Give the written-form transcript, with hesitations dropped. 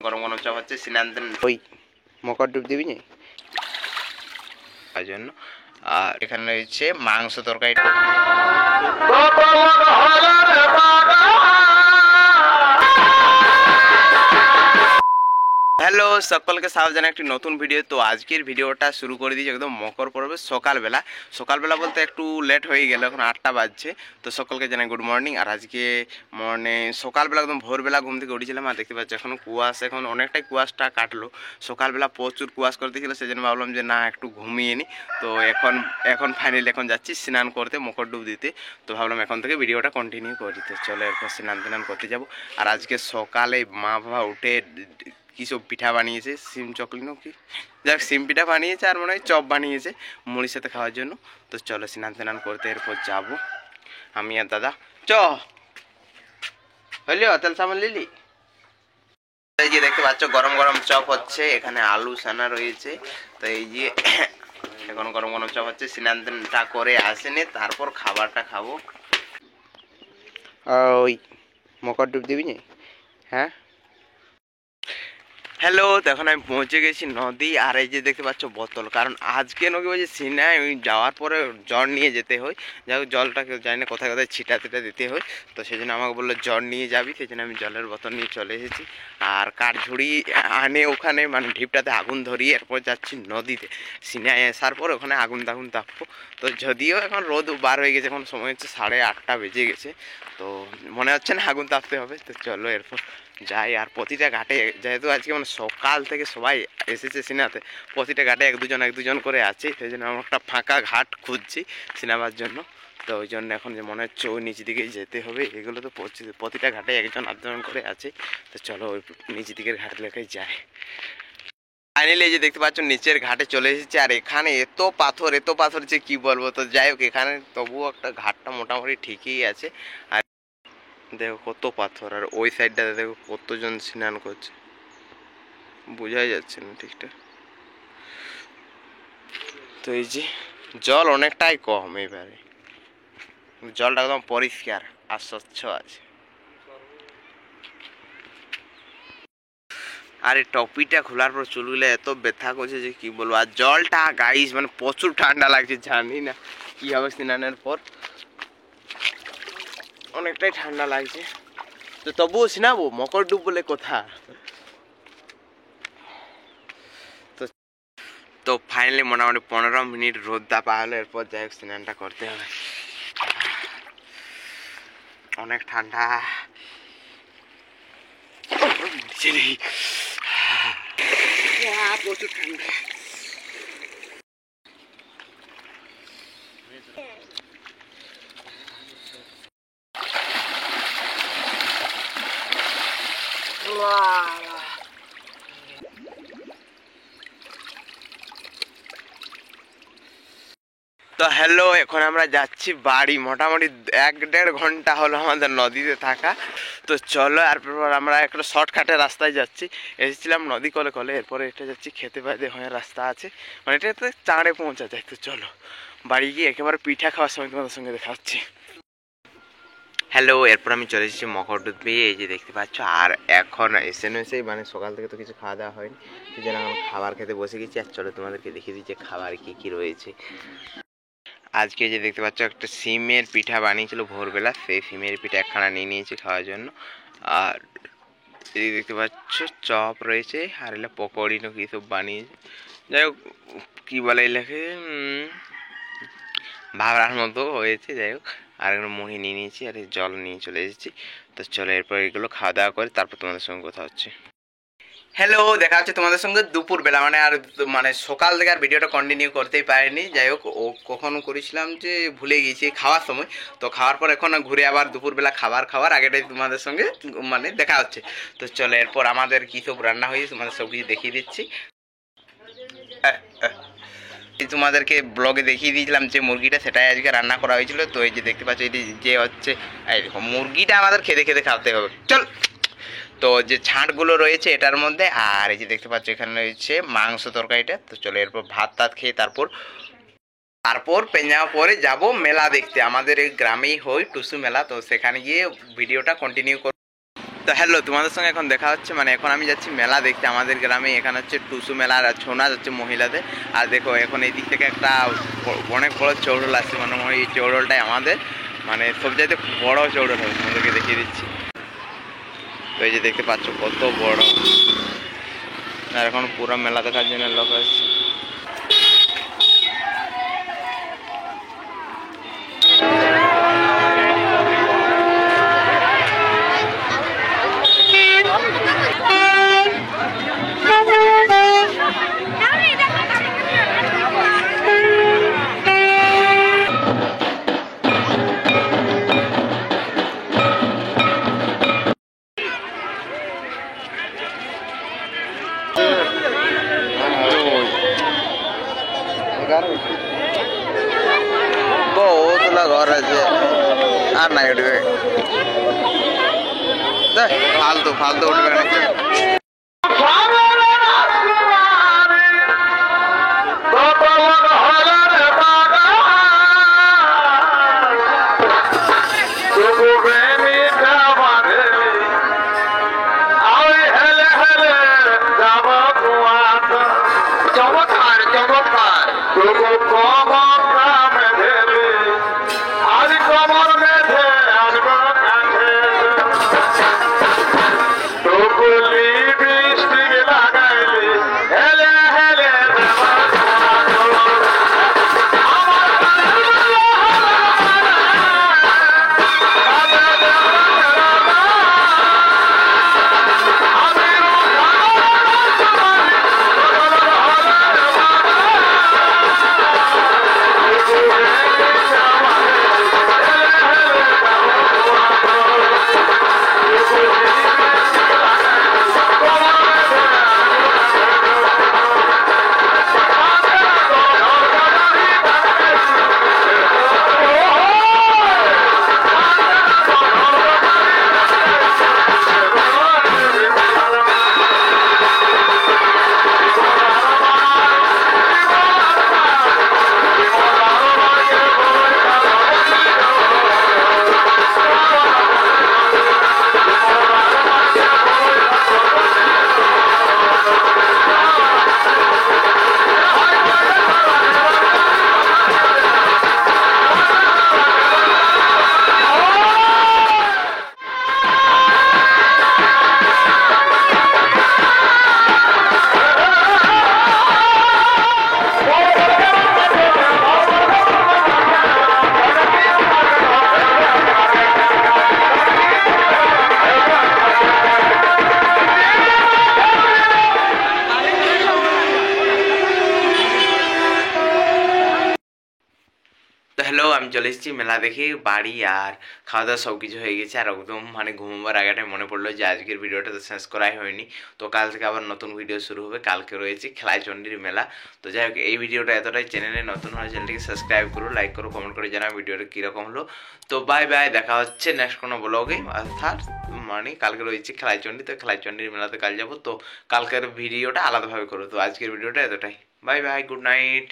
গরম গরম চপ হচ্ছে স্নান ওই মকর ডুব দিবি না তার জন্য। আর এখানে রয়েছে মাংস তরকারি। হ্যালো সকলকে স্বাগত জানাই একটি নতুন ভিডিও। তো আজকের ভিডিওটা শুরু করে দিয়েছি একদম মকর পর্বের সকালবেলা বলতে একটু লেট হয়ে গেল, এখন 8টা বাজছে। তো সকলকে জানাই গুড মর্নিং। আর আজকে সকালবেলা একদম ভোরবেলা ঘুম থেকে উঠেছিলাম, আর দেখতে পাচ্ছি এখন এখন অনেকটাই কুয়াশটা কাটলো। সকালবেলা প্রচুর কুয়াশ করতেছিল, সেই জন্য ভাবলাম যে না একটু ঘুমিয়ে নিই। তো এখন ফাইনালি এখন যাচ্ছি স্নান করতে, মকর ডুব দিতে। তো ভাবলাম এখন থেকে ভিডিওটা কন্টিনিউ করি। তো চলো এরপর স্নান করতে যাব। আর আজকে সকালে মা বাবা উঠে কী সব পিঠা বানিয়েছে, সিম চকলিন কি যাক সিম পিঠা বানিয়েছে, আর মনে হয় চপ বানিয়েছে মুড়ির সাথে খাওয়ার জন্য। তো চলো স্নান করতে এরপর যাব আমি আর দাদা। হইল তেল সামান লিলি। এই যে দেখতে পাচ্ছ গরম গরম চপ হচ্ছে, এখানে আলু সানা রয়েছে। তো এই যে এখন গরম গরম চপ হচ্ছে, স্নানটা করে আসেনি তারপর খাবারটা খাবো। ওই মকর ডুব দিবি না? হ্যাঁ হ্যালো, এখন আমি পৌঁছে গেছি নদী। আর এই যে দেখতে পাচ্ছ বোতল, কারণ আজকে নদী বলছে সিনায় ওই যাওয়ার পরে জ্বর নিয়ে যেতে হয়। যাই হোক জলটা কেউ জানি না কোথায় কোথায় ছিটা দিতে হয়। তো সেই জন্য আমাকে বললো জ্বর নিয়ে যাবি, সেই জন্য আমি জলের বোতল নিয়ে চলে এসেছি। আর কাঠঝুড়ি আনে ওখানে মানে ঢিপটাতে আগুন ধরিয়ে এরপর যাচ্ছি নদীতে। সিনায় আসার পর ওখানে আগুন তাপবো। তো যদিও এখন রোদ বার হয়ে গেছে, এখন সময় হচ্ছে 8:30 বেজে গেছে। তো মনে হচ্ছে না আগুন তাপতে হবে। তো চলো এরপর যাই। আর প্রতিটা ঘাটে যেহেতু আজকে মানে সকাল থেকে সবাই এসেছে সিনাতে, প্রতিটা ঘাটে এক দুজন করে আছে। সেই জন্য আমরা একটা ফাঁকা ঘাট খুঁজছি সিনেমার জন্য। তো ওই জন্য এখন যে মনে হচ্ছে ওই নিচ দিকেই যেতে হবে। এগুলো তো প্রতিটা ঘাটে একজন আধজন করে আছে। তো চলো ওই নিচ দিকের ঘাট লেখায় যায়। ফাইনালি এই যে দেখতে পাচ্ছ নিচের ঘাটে চলে এসেছে। আর এখানে এত পাথর যে কি বলবো। তো যাই হোক এখানে তবুও একটা ঘাটটা মোটামুটি ঠিকই আছে। আর দেখো কত পাথর, আর ওই সাইডটাতে দেখো কতজন স্নান করছে, বোঝাই যাচ্ছে না ঠিকঠাক। তো এই যে জল অনেকটাই কম, এবারে জলটা একদম পরিষ্কার আর স্বচ্ছ আছে। আর এই টপিটা খোলার পর চুলগুলো এত ব্যথা করছে যে কি বলবো। আর জলটা গাইস মানে প্রচুর ঠান্ডা লাগছে, জানি না কি হবে স্নানের পর, অনেকটাই ঠান্ডা লাগছে। তো তবুও স্নাবো, মকর ডুব বলে কথা। তো ফাইনালি মোটামুটি 15 মিনিট রোদটা পাওয়া হলো, এরপর যাই হোক স্নানটা করতে হবে। অনেক ঠান্ডা, প্রচুর ঠান্ডা। তো হ্যালো, এখন আমরা যাচ্ছি বাড়ি। মোটামুটি 1-1.5 ঘন্টা হলো আমাদের নদীতে থাকা। তো চলো এরপর আমরা একটা শর্টকাটে রাস্তায় যাচ্ছি। এসেছিলাম নদী কলে, এরপরে এটা যাচ্ছি খেতে বাইদে হয়ে রাস্তা আছে, মানে এটাতে চাঁড়ে পৌঁছা যায়। তো চলো বাড়ি গিয়ে একেবারে পিঠা খাওয়ার সময় তোমাদের সঙ্গে দেখা হচ্ছে। হ্যালো, এরপর আমি চলে এসেছি মকর ডুব দিয়ে, এই যে দেখতে পাচ্ছ। আর এখন এসেই মানে সকাল থেকে তো কিছু খাওয়া দাওয়া হয়নি, সেই জন্য আমি খাবার খেতে বসে গেছি। আর চলো তোমাদেরকে দেখিয়ে দিচ্ছি খাবার কি রয়েছে। আজকে যে দেখতে পাচ্ছ একটা সিমের পিঠা বানিয়েছিল ভোরবেলা, সেই সিমের পিঠা একখানা নিয়ে নিয়েছি খাওয়ার জন্য। আর এই দেখতে পাচ্ছ চপ রয়েছে, আর এগুলো পকোড়ি না কি সব বানিয়েছে। যাই হোক কী বলে এলাকে ভাবনার মতো হয়েছে। যাই হোক আর এগুলো মুড়ি নিয়ে নিয়েছি, আর জল নিয়ে চলে এসেছি। তো চলো এরপর এগুলো খাওয়া দাওয়া করে তারপর তোমাদের সঙ্গে কথা হচ্ছে। হ্যালো, দেখা হচ্ছে তোমাদের সঙ্গে দুপুরবেলা, মানে আর মানে সকাল থেকে আর ভিডিওটা কন্টিনিউ করতেই পারিনি। যাই হোক ও কখনো করেছিলাম যে ভুলে গিয়েছি খাওয়ার সময়। তো খাওয়ার পর এখন ঘুরে আবার দুপুরবেলা খাওয়ার আগেটাই তোমাদের সঙ্গে মানে দেখা হচ্ছে। তো চলো এরপর আমাদের কী সব রান্না হয়েছে তোমাদের সব কিছু দেখিয়ে দিচ্ছি। তোমাদেরকে ব্লগে দেখিয়ে দিয়েছিলাম যে মুরগিটা, সেটাই আজকে রান্না করা হয়েছিল। তো এই যে দেখতে পাচ্ছ এটি যে হচ্ছে এইরকম মুরগিটা আমাদের খেতে খাওয়াতে হবে। চল, তো যে ছাঁটগুলো রয়েছে এটার মধ্যে, আর এই যে দেখতে পাচ্ছ এখানে রয়েছে মাংস তরকারিটা। তো চলো এরপর ভাত খেয়ে তারপর পেঁজা পরে যাব মেলা দেখতে। আমাদের এই গ্রামেই হয় টুসু মেলা, তো সেখানে গিয়ে ভিডিওটা কন্টিনিউ করব। তো হ্যালো, তোমাদের সঙ্গে এখন দেখা হচ্ছে, মানে এখন আমি যাচ্ছি মেলা দেখতে আমাদের গ্রামে। এখানে হচ্ছে টুসু মেলা আর ছৌ নাচ হচ্ছে মহিলাদের। আর দেখো এখন এই দিক থেকে একটা অনেক বড় চৌড়ল আসছে, মানে এই চৌড়লটাই আমাদের মানে সবচাইতে বড় চৌড়ল হবে, তোমাদেরকে দেখিয়ে দিচ্ছি। তো এই যে দেখতে পাচ্ছ কত বড়, আর এখন পুরো মেলা দেখার জন্য লোক আসছে। বহুতলা ঘর আছে আর নাই উঠবে, ফালতু ফালতু উঠবে না। তো হ্যালো, আমি চলে এসেছি মেলা দেখে বাড়ি, আর খাওয়া দাওয়া সব কিছু হয়ে গেছে। আর একদম মানে ঘুমোবার আগেটাই মনে পড়লো যে আজকের ভিডিওটা তো শেষ করাই হয়নি। তো কাল থেকে আবার নতুন ভিডিও শুরু হবে। কালকে রয়েছে খেলাইচণ্ডীর মেলা। তো যাই হোক, এই ভিডিওটা এতটাই। চ্যানেলে নতুন হলে চ্যানেলটিকে সাবস্ক্রাইব করো, লাইক করো, কমেন্ট করে জানাও ভিডিওটা কীরকম হলো। তো বাই বাই, দেখা হচ্ছে নেক্সট কোনো ব্লগে। অর্থাৎ মানে কালকে রয়েছে খেলাইচণ্ডী, তো খেলাইচণ্ডীর মেলাতে কাল যাবো। তো কালকের ভিডিওটা আলাদাভাবে করো। তো আজকের ভিডিওটা এতটাই। Bye bye, good night.